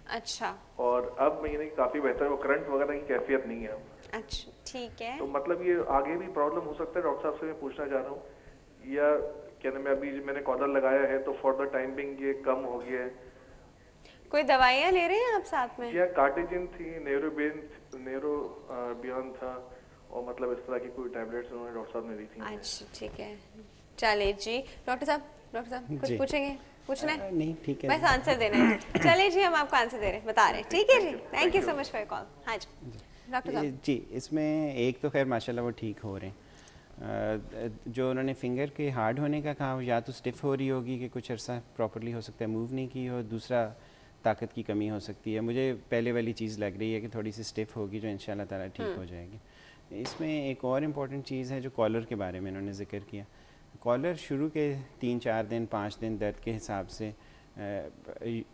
अच्छा और अब यानी काफी बेहतर है, वो करंट वगैरह की कैफियत नहीं है अब। अच्छा ठीक है। तो मतलब ये आगे भी प्रॉब्लम हो सकता है, डॉक्टर साहब से मैं पूछना चाह रहा हूँ, या क्या नाम है, अभी मैंने कॉलर लगाया है तो फॉर द टाइम बिंग ये कम हो गया है। कोई दवाइयाँ ले रहे हैं आप साथ में? जी हाँ, कार्टिजिन थी, नेरो बियॉन था, और मतलब इस तरह की कोई टैबलेट्स उन्होंने डॉक्टर साहब ने दी थी मुझे। अच्छा ठीक है। चलिए जी डॉक्टर साहब कुछ जी। पूछेंगे? पूछना है? नहीं ठीक है बस जी। आंसर देना है। चलिए जी, हम आपको आंसर दे रहे हैं, बता रहे हैं, ठीक है थैंक जी। You, thank thank you you. So much for your call. हाँ जी डॉक्टर साहब। जी, इसमें एक तो खैर माशाल्लाह वो ठीक हो रहे हैं। जो उन्होंने फिंगर के हार्ड होने का कहा, या तो स्टिफ हो रही होगी कि कुछ अर्सा प्रॉपरली हो सकता है मूव नहीं की हो, दूसरा ताकत की कमी हो सकती है। मुझे पहले वाली चीज़ लग रही है कि थोड़ी सी स्टिफ होगी, जो इंशाल्लाह ताला ठीक हो जाएगी। इसमें एक और इम्पॉर्टेंट चीज़ है जो कॉलर के बारे में इन्होंने ज़िक्र किया। कॉलर शुरू के 3-4 दिन 5 दिन दर्द के हिसाब से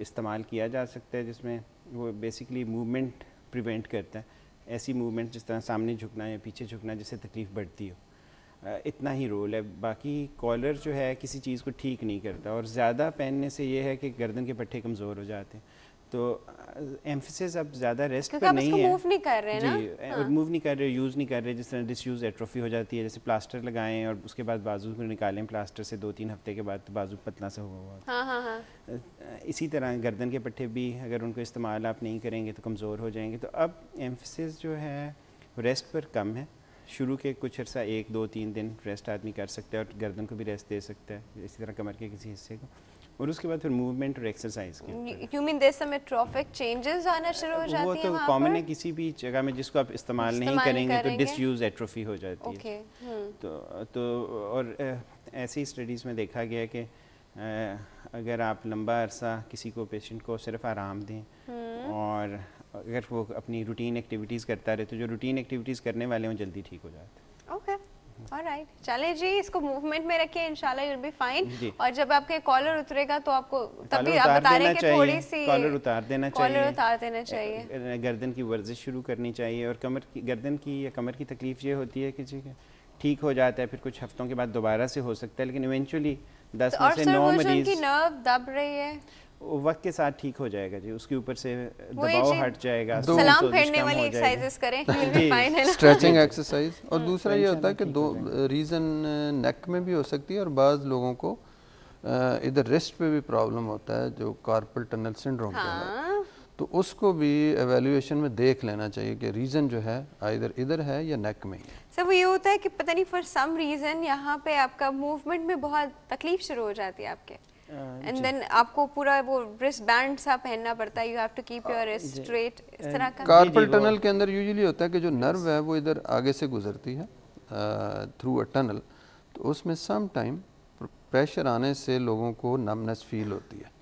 इस्तेमाल किया जा सकता है, जिसमें वो बेसिकली मूवमेंट प्रिवेंट करता है। ऐसी मूवमेंट जिस तरह सामने झुकना या पीछे झुकना जिससे तकलीफ़ बढ़ती हो, इतना ही रोल है। बाकी कॉलर जो है किसी चीज़ को ठीक नहीं करता, और ज़्यादा पहनने से ये है कि गर्दन के पट्टे कमज़ोर हो जाते हैं। तो एम्फिसिस अब ज़्यादा रेस्ट क्योंकि पर आप नहीं उसको है मूव नहीं कर रहे हैं जी, ना। और हाँ मूव नहीं कर रहे, यूज़ नहीं कर रहे। जिस तरह डिसयूज़ एट्रोफी हो जाती है, जैसे प्लास्टर लगाएं और उसके बाद बाजू को निकालें प्लास्टर से 2-3 हफ्ते के बाद, तो बाजू पतला सा हुआ हुआ होता हाँ हाँ हाँ। है। इसी तरह गर्दन के पट्टे भी अगर उनको इस्तेमाल आप नहीं करेंगे तो कमज़ोर हो जाएंगे। तो अब एम्फिसिस जो है रेस्ट पर कम है। शुरू के कुछ अर्सा 1-2-3 दिन रेस्ट आदमी कर सकता है, और गर्दन को भी रेस्ट दे सकता है, इसी तरह कमर के किसी हिस्से को, और उसके बाद फिर मूवमेंट और एक्सरसाइज के ऊपर है। You mean there some atrophic changes आना शुरू हो वो जाती है तो वहाँ कॉमन पर? है किसी भी जगह में जिसको आप इस्तेमाल नहीं इस्तेमाल नहीं करेंगे तो करेंगे। डिसयूज़ एट्रोफी हो जाती ओके। है। तो और ऐसी स्टडीज़ में देखा गया कि अगर आप लंबा अरसा किसी को पेशेंट को सिर्फ आराम दें, और अगर वो अपनी रूटीन एक्टिविटीज़ करता रहे, तो जो रूटीन एक्टिविटीज़ करने वाले हैं वो जल्दी ठीक हो जाते हैं। ओके ऑलराइट, चले जी, इसको मूवमेंट में रखिए, इंशाल्लाह यू विल बी फाइन। जी, और जब आपके कॉलर उतरेगा तो आपको, तभी कॉलर आप उतार बता रहे देना हैं कि चाहिए, थोड़ी सी कॉलर उतार देना कॉलर चाहिए, उतार देना चाहिए। गर्दन की वर्जिश शुरू करनी चाहिए। और कमर की, गर्दन की या कमर की तकलीफ़ ये होती है कि जी ठीक हो जाता है, फिर कुछ हफ्तों के बाद दोबारा से हो सकता है, लेकिन इवेंचुअली 10 तो में और से सर 9 वो जो उनकी मरीज़ नर्व दब रही है, वो वक्त के साथ ठीक हो जाएगा जी। उसके ऊपर से वही दबाव जी, हट जाएगा, दो खून सलाम सोजिश फेरने कम वाली हो जाएगी एक्सरसाइजेस करें, यू विल बी जी फाइन, है ना। Stretching exercise. और दूसरा तो ये होता है इंशाल्लाह कि ठीक दो हो जाएगा। रीज़न नेक में भी हो सकती है, और बाज़ लोगों को इधर रिस्ट पे भी प्रॉब्लम होता है, जो कार्पल टनल सिंड्रोम कहलाता है। हाँ तो उसको भी एवेल्यूएशन में देख लेना चाहिए कि रीज़न जो है इधर इधर है या नेक में ही है। सर वो ये होता है कि पता नहीं फॉर सम रीजन यहाँ पे आपका मूवमेंट में बहुत तकलीफ शुरू हो जाती है आपके, एंड जी देन आपको पूरा वो रिस्ट बैंड सा पहनना पड़ता है, you have to keep your wrist जी स्ट्रेट, इस तरह का। कार्पल वो टनल के अंदर यूजुअली होता है कि जो नर्व है वो इधर आगे से गुजरती है थ्रू अ टनल, तो उसमें सम टाइम प्रेशर आने से लोगों को नमनेस फील होती है।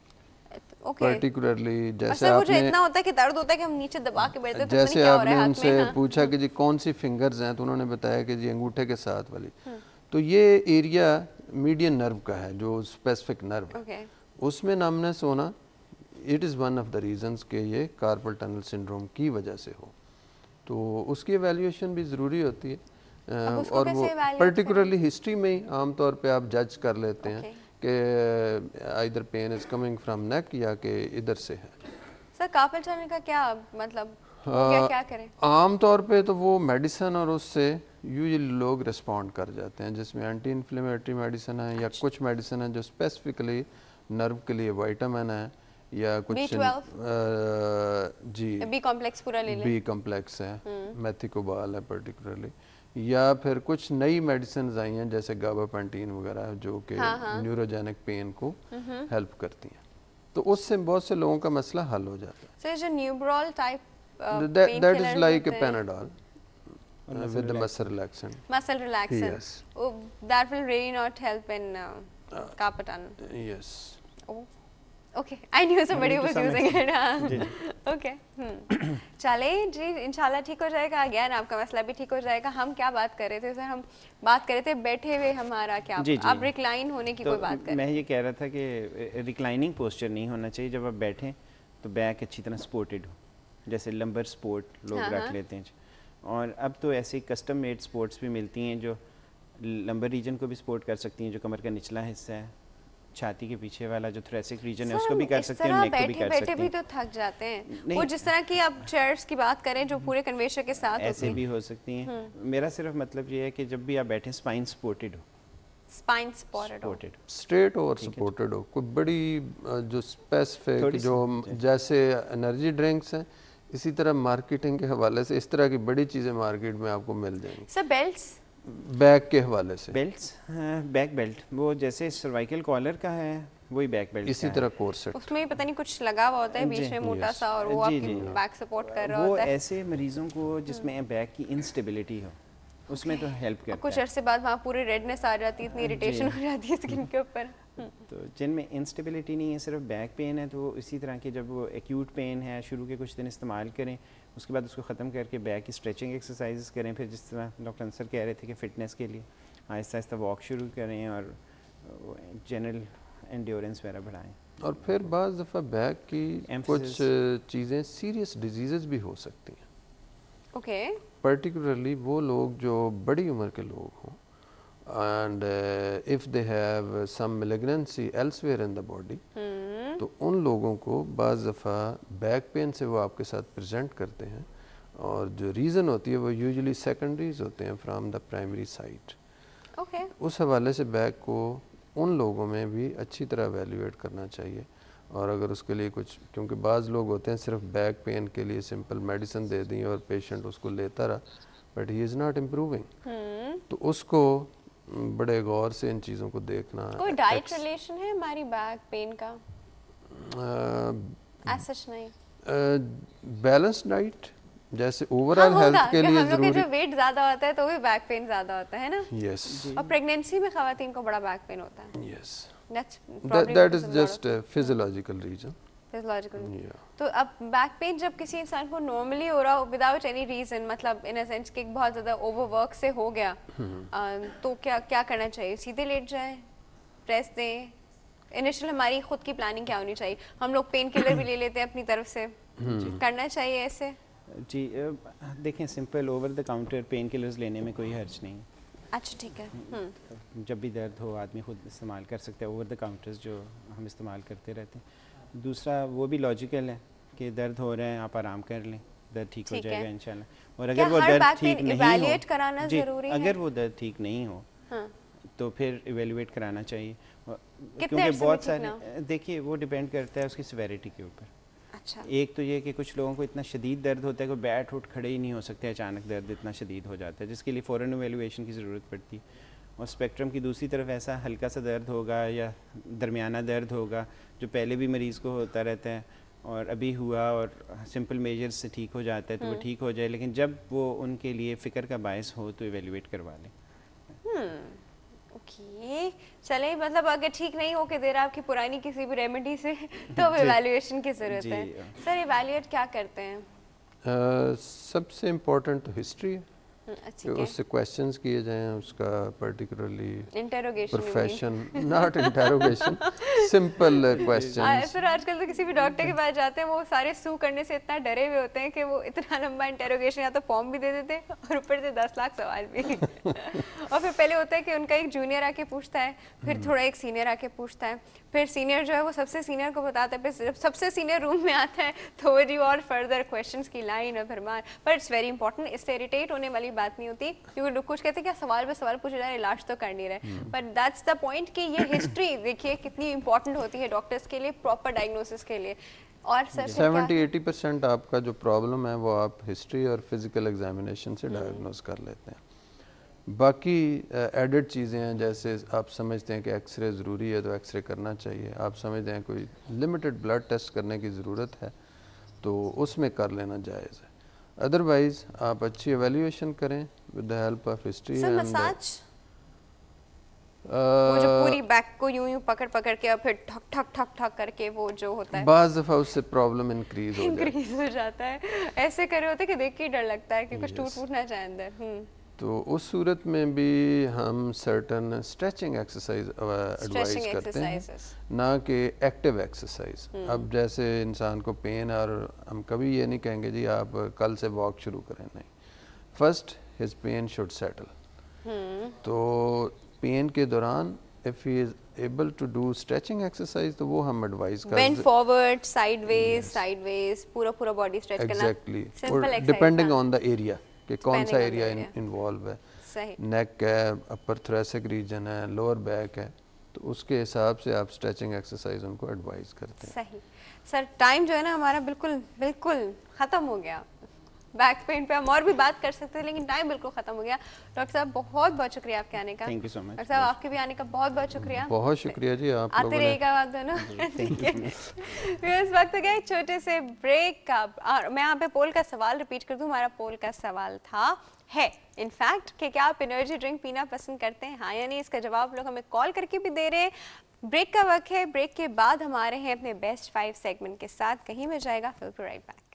ओके। पर्टिकुलरली और जैसे सर मुझे आपने इतना होता है कि दर्द होता है कि हम नीचे दबा के बैठते हैं, तो पता नहीं जैसे क्या हो रहा आपने है हाथ उनसे में। हाँ। पूछा कि जी कौन सी फिंगर्स हैं, तो उन्होंने बताया कि जी अंगूठे के साथ वाली। तो ये एरिया मीडियन नर्व का है, जो स्पेसिफिक नर्व है, ओके उसमें नमनेस होना it is one of the reasons कि ये कार्पल टनल सिंड्रोम की वजह से हो। तो उसकी एवेल्यूएशन भी ज़रूरी होती है। अब उसको और वो कैसे evaluate पर्टिकुलरली हिस्ट्री में ही आमतौर पे आप जज कर लेते हैं ओके। कि इधर पेन इज़ कमिंग फ्रॉम नेक या कि इधर से है। सर कार्पल टनल का क्या मतलब हो गया, क्या करें? आम तौर पे तो वो मेडिसिन और उससे यूजुअली लोग रिस्पॉन्ड कर जाते हैं, जिसमें एंटी इन्फ्लेमेटरी मेडिसिन है, या कुछ मेडिसिन है जो स्पेसिफिकली नर्व के लिए, विटामिन है, या कुछ B12? जी बी कॉम्प्लेक्स पूरा ले लें? बी कम्प्लेक्स है, मेथिकोबाल है पर्टिकुलरली, या फिर कुछ नई मेडिसिन आई हैं जैसे गाबापेंटीन वगैरह, जो कि न्यूरोजेनिक पेन को हेल्प करती हैं। तो उससे बहुत से लोगों का मसला हल हो जाता है। सर जो न्यूब्रोल type That is like a Panadol with the muscle relaxant. muscle relaxant. Yes. Oh, that will really not help in carpal tunnel. Yes. Oh, okay. I knew somebody To was some using it. जी जी Okay. चले जी, इंशाल्लाह ठीक हो जाएगा, again आपका मसला भी ठीक हो जाएगा। हम क्या बात कर रहे थे सर? हम बात कर रहे थे बैठे हुए हमारा क्या, जी, जी। आप रिक्लाइन होने की तो कोई बात कर मैं रहे ये कह रहा था कि रिक्लाइनिंग पोस्चर नहीं होना चाहिए। जब आप बैठें तो बैक अच्छी तरह सपोर्टेड हो, जैसे लंबर स्पोर्ट लोग रख लेते हैं। और अब तो ऐसे कस्टम मेड स्पोर्ट्स भी मिलती हैं जो लंबर रीजन को भी सपोर्ट कर सकती हैं, जो कमर का निचला हिस्सा है, छाती के पीछे वाला जो थोरेसिक रीजन है सर, उसको भी कर सकते हैं, नेक को भी कर बैठे सकते भी हैं। तो थक जाते हैं नहीं। वो, जिस तरह की आप चेयर्स की बात करें जो पूरे कन्वेंशन के साथ ऐसे होती भी हो सकती हैं। मेरा सिर्फ मतलब ये है कि जब भी आप बैठे स्पाइन सपोर्टेड हो, स्पाइन सपोर्टेड हो। सपोर्टेड स्ट्रेट और सपोर्टेड हो, कोई बड़ी जो स्पेसिफिक थोड़ी जो सी, जैसे एनर्जी ड्रिंक्स हैं, इसी तरह मार्केटिंग के हवाले से इस तरह की बड़ी चीज़ें मार्केट में आपको मिल जाएंगी। सर बेल्ट्स, बैक के हवाले से बेल्ट्स, बैक बेल्ट वो जैसे सर्वाइकल कॉलर का है वही बैक बेल्ट इसी का तरह कोर्सेट। उसमें भी पता नहीं कुछ लगा हुआ होता है बीच जी, में मोटा सा, और वो जी, आपकी जी। बैक सपोर्ट कर रहा वो होता है। ऐसे मरीजों को जिसमें बैक की इंस्टेबिलिटी हो उसमें तो हेल्प और करता कुछ है। अरसे बाद वहाँ पूरी रेडनेस आ जाती है, इतनी इरिटेशन हो जाती है स्किन के ऊपर। तो जिनमें इंस्टेबिलिटी नहीं है, सिर्फ बैक पेन है, तो इसी तरह की जब वो एक्यूट पेन है शुरू के कुछ दिन इस्तेमाल करें, उसके बाद उसको ख़त्म करके बैक की स्ट्रेचिंग एक्सरसाइजेस करें। फिर जिस तरह डॉक्टर अंसर कह रहे थे कि फ़िटनेस के लिए आहिस्ता आहिस्ता वॉक शुरू करें और जनरल एंड्योरेंस वगैरह बढ़ाएं। और फिर बाज़ दफ़ा बैक की कुछ Emphasis। चीज़ें सीरियस डिजीज़ भी हो सकती हैं, ओके, पर्टिकुलरली वो लोग जो बड़ी उम्र के लोग हों and if they have some malignancy elsewhere in the body, तो उन लोगों को बाज़ दफ़ा बैक पेन से वो आपके साथ प्रेजेंट करते हैं, और जो रीज़न होती है वो यूजुअली सेकेंडरीज होते हैं from the primary site. Okay, उस हवाले से बैक को उन लोगों में भी अच्छी तरह एवेल्यूएट करना चाहिए। और अगर उसके लिए कुछ, क्योंकि बाज़ लोग होते हैं सिर्फ बैक पेन के लिए सिंपल मेडिसिन दे दी और पेशेंट उसको लेता रहा, but he is not improving, तो उसको बड़े गौर से इन चीज़ों को देखना। कोई डाइट रिलेशन है हमारी बैक पेन का? सच नहीं, बैलेंस डाइट जैसे ओवरऑल हाँ, हेल्थ के लिए हम लोग के ज़रूरी। जो वेट ज्यादा होता है तो भी बैक पेन ज्यादा होता है ना, यस और प्रेगनेंसी में खवातीन को बड़ा बैक पेन होता है। Yes, That's that probably is just physiological reason. physiological। तो अब बैक पेन जब किसी इंसान को नॉर्मली हो रहा हो विदाउट एनी रीजन, मतलब इन अ सेंस कि बहुत ज़्यादा ओवरवर्क से हो गया, तो क्या करना चाहिए? सीधे लेट जाए, रेस्ट दें? इनिशियल हमारी खुद की प्लानिंग क्या होनी चाहिए? हम लोग पेन किलर भी ले लेते हैं अपनी तरफ से, करना चाहिए ऐसे? जी देखें, simple over the counter pain killers लेने में कोई हर्ज नहीं। अच्छा ठीक है। जब भी दर्द हो आदमी खुद इस्तेमाल कर सकता है ओवर द काउंटर्स जो हम इस्तेमाल करते रहते हैं। दूसरा वो भी लॉजिकल है कि दर्द हो रहा है आप आराम कर लें, दर्द ठीक हो जाएगा इंशाल्लाह। और क्या अगर वो हर दर्द back ठीक pain नहीं evaluate हो, कराना जी, ज़रूरी है? अगर वो दर्द ठीक नहीं हो हाँ। तो फिर इवेलुएट कराना चाहिए, क्योंकि अरसे में बहुत ठीक सारे, देखिए वो डिपेंड करता है उसकी सिवेरिटी के ऊपर। अच्छा, एक तो ये कि कुछ लोगों को इतना शदीद दर्द होता है कि बैठ उठ खड़े ही नहीं हो सकते, अचानक दर्द इतना शदीद हो जाता है जिसके लिए फ़ौरन इवेलुएशन की ज़रूरत पड़ती है। और स्पेक्ट्रम की दूसरी तरफ ऐसा हल्का सा दर्द होगा या दरमियाना दर्द होगा जो पहले भी मरीज़ को होता रहता है और अभी हुआ और सिंपल मेजर्स से ठीक हो जाता है तो वो ठीक हो जाए, लेकिन जब वो उनके लिए फ़िक्र का बायस हो तो इवेलुएट करवा लें। ओके, चले, मतलब अगर ठीक नहीं हो के दे रहा आपकी पुरानी किसी भी रेमेडी से तो अब इवैल्यूएशन की ज़रूरत है। सर इवैल्यूएट क्या करते हैं? सबसे इम्पोर्टेंट तो हिस्ट्री है कि ठीक है, उससे क्वेश्चंस किए जाएं, उसका particularly interrogation profession, not interrogation, simple questions. Sir आजकल तो किसी भी डॉक्टर के पास जाते हैं वो सारे सू करने से इतना डरे हुए होते हैं कि वो इतना लंबा इंटरोगेशन या तो फॉर्म भी दे देते हैं और ऊपर से 10 लाख सवाल भी और फिर पहले होता है कि उनका एक जूनियर आके पूछता है, फिर थोड़ा एक सीनियर आके पूछता है, फिर सीनियर जो है वो सबसे सीनियर को बताता है, फिर सबसे सीनियर रूम में आता है तो वो और फर्दर क्वेश्चंस की लाइन और भरमार। पर इट्स वेरी इंपॉर्टेंट, इससे इरिटेट होने वाली बात नहीं होती क्योंकि लोग कुछ कहते हैं क्या सवाल पे सवाल पूछे जा रहे, इलाज तो कर नहीं रहे, बट दैट्स द पॉइंट कि ये हिस्ट्री देखिए कितनी इंपॉर्टेंट होती है डॉक्टर्स के लिए, प्रॉपर डायग्नोसिस के लिए। और सर 70-80% आपका जो प्रॉब्लम है वो आप हिस्ट्री और फिजिकल एग्जामिनेशन से डायग्नोस कर लेते हैं। बाकी एडेड चीज़ें हैं, जैसे आप समझते हैं कि एक्सरे ज़रूरी है तो एक्सरे करना चाहिए, आप समझते हैं कोई लिमिटेड ब्लड टेस्ट करने की ज़रूरत है तो उसमें कर लेना जायज़ है। अदरवाइज़ आप अच्छी एवेल्यूएशन करें with the help of history sir massage, वो जो पूरी बैक को यूं यूं पकड़ पकड़ के और फिर ठक ठक ठक ठक करके वो जो होता है, बाज़ दफ़ा उससे प्रॉब्लम इंक्रीज हो जाता है, ऐसे करे होते कि देख के डर लगता है कि कुछ टूट ना जाए अंदर। तो उस सूरत में भी हम सर्टन स्ट्रेचिंग एक्सरसाइज एडवाइस करते हैं, ना कि एक्टिव एक्सरसाइज। अब जैसे इंसान को पेन, और हम कभी ये नहीं कहेंगे जी आप कल से वॉक शुरू करें, नहीं, first his pain should settle. तो पेन के दौरान if he is able to do stretching exercise तो वो हम एडवाइस करते बेंड फॉरवर्ड, साइडवेज, पूरा बॉडी स्ट्रेच करना। एग्जैक्टली, सिंपल और exercise. Depending on the area कि कौन सा Depending on area the area. Involve है, सही। नेक है, अपर थोरेसिक रीजन है, लोअर बैक है, तो उसके हिसाब से आप स्ट्रेचिंग एक्सरसाइज उनको एडवाइस करते हैं। सही। सर टाइम जो है ना हमारा बिल्कुल खत्म हो गया। बैक पेन पे हम और भी बात कर सकते थे लेकिन टाइम बिल्कुल खत्म हो गया। डॉक्टर साहब बहुत बहुत शुक्रिया आपके आने का। Thank you so much. Doctor साहब आपके भी आने का बहुत बहुत शुक्रिया। बहुत शुक्रिया जी, आप आते लोगों ने। रहिएगा आप दोनों। इस वक्त गए एक छोटे से ब्रेक का। मैं यहाँ पे पोल का सवाल रिपीट कर दूं। हमारा पोल का सवाल था इनफैक्ट कि क्या आप एनर्जी ड्रिंक पीना पसंद करते हैं, हाँ या नहीं। इसका जवाब लोग हमें कॉल करके भी दे रहे हैं। ब्रेक का वक्त है। ब्रेक के बाद हमारे हैं अपने बेस्ट 5 सेगमेंट के साथ। कहीं में जाएगा, फिर राइट बैक।